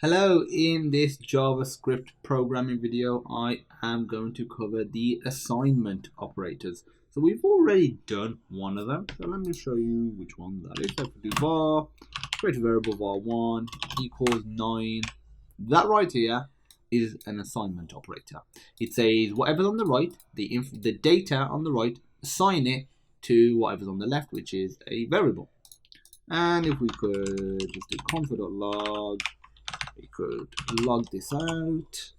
Hello, in this JavaScript programming video, I am going to cover the assignment operators. So we've already done one of them. So let me show you which one that is. So if we do var, create a variable var1 equals 9. That right here is an assignment operator. It says whatever's on the right, the data on the right, assign it to whatever's on the left, which is a variable. And if we could just do console.log, we could log this out,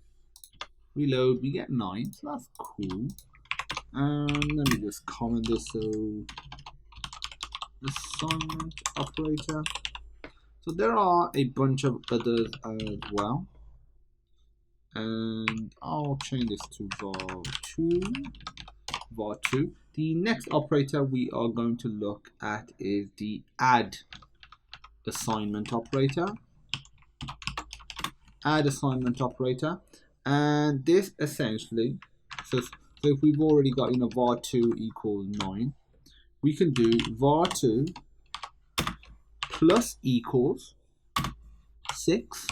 reload, we get 9, so that's cool. And let me just comment this, so assignment operator. So there are a bunch of others as well. And I'll change this to var2. The next operator we are going to look at is the add assignment operator. Add assignment operator, and this essentially, so if we've already got var2 equals 9, we can do var2 plus equals 6,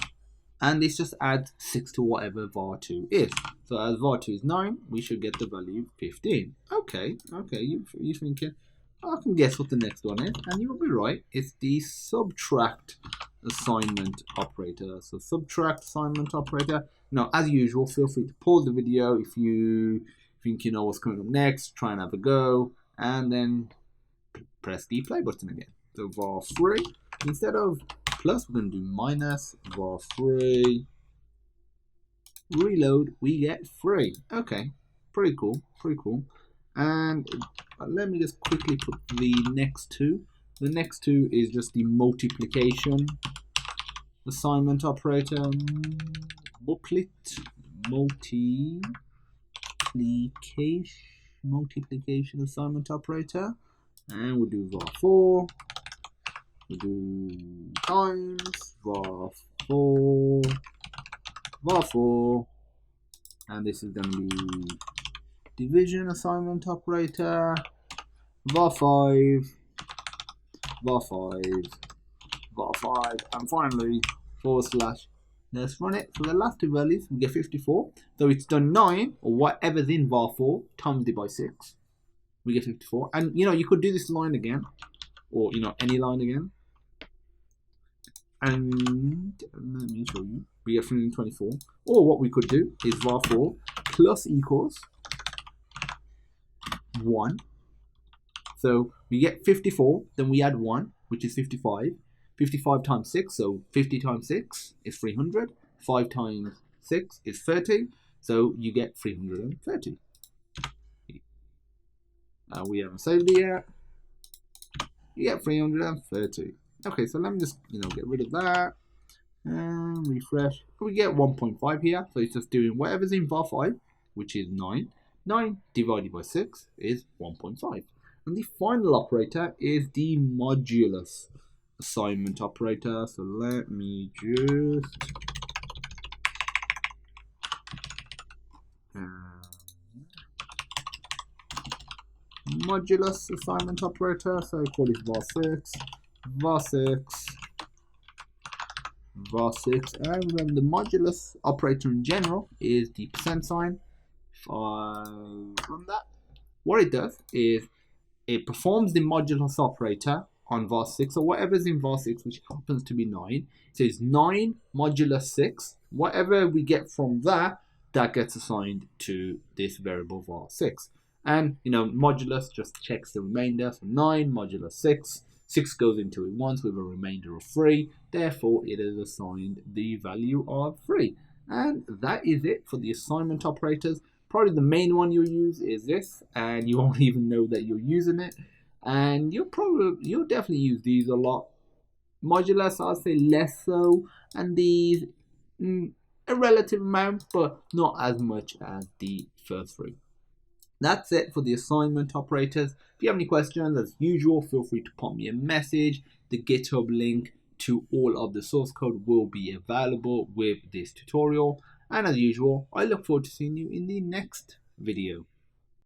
and this just adds 6 to whatever var2 is. So as var2 is 9, we should get the value 15. Okay, you're thinking, I can guess what the next one is, and you'll be right. It's the subtract assignment operator. So subtract assignment operator. Now, as usual, feel free to pause the video if you think you know what's coming up next. Try and have a go, and then press the play button again. So var3, instead of plus, we're going to do minus. var3, reload, we get 3. Okay, pretty cool. And let me just quickly put the next two. The next two is just the multiplication assignment operator. Multiplication assignment operator. And we'll do var4. We'll do times var4. And this is going to be division assignment operator. var5, and finally / let's run it. For the last two values, we get 54. So it's done 9, or whatever's in var4, times it by 6. We get 54. And you could do this line again, or any line again. And let me show you. We get 324. Or what we could do is var4 plus equals 1. So we get 54, then we add 1, which is 55. 55 times 6, so 50 times 6 is 300. 5 times 6 is 30, so you get 330. We haven't saved it yet. You get 330. Okay, so let me just get rid of that and refresh. We get 1.5 here, so it's just doing whatever's in var5, which is 9. 9 divided by 6 is 1.5. And the final operator is the modulus assignment operator. So let me just modulus assignment operator. So I call it var6. And remember, the modulus operator in general is the %. If I run that, what it does is it performs the modulus operator on var6, or whatever's in var6, which happens to be 9. It says 9 modulus 6. Whatever we get from that gets assigned to this variable var6. And modulus just checks the remainder. So 9 modulus 6. 6 goes into it once with a remainder of 3. Therefore, it is assigned the value of 3. And that is it for the assignment operators. Probably the main one you'll use is this, and you won't even know that you're using it. And you'll definitely use these a lot. Modulus, I'll say less so, and these a relative amount, but not as much as the first 3. That's it for the assignment operators. If you have any questions, as usual, feel free to pop me a message. The GitHub link to all of the source code will be available with this tutorial. And as usual, I look forward to seeing you in the next video.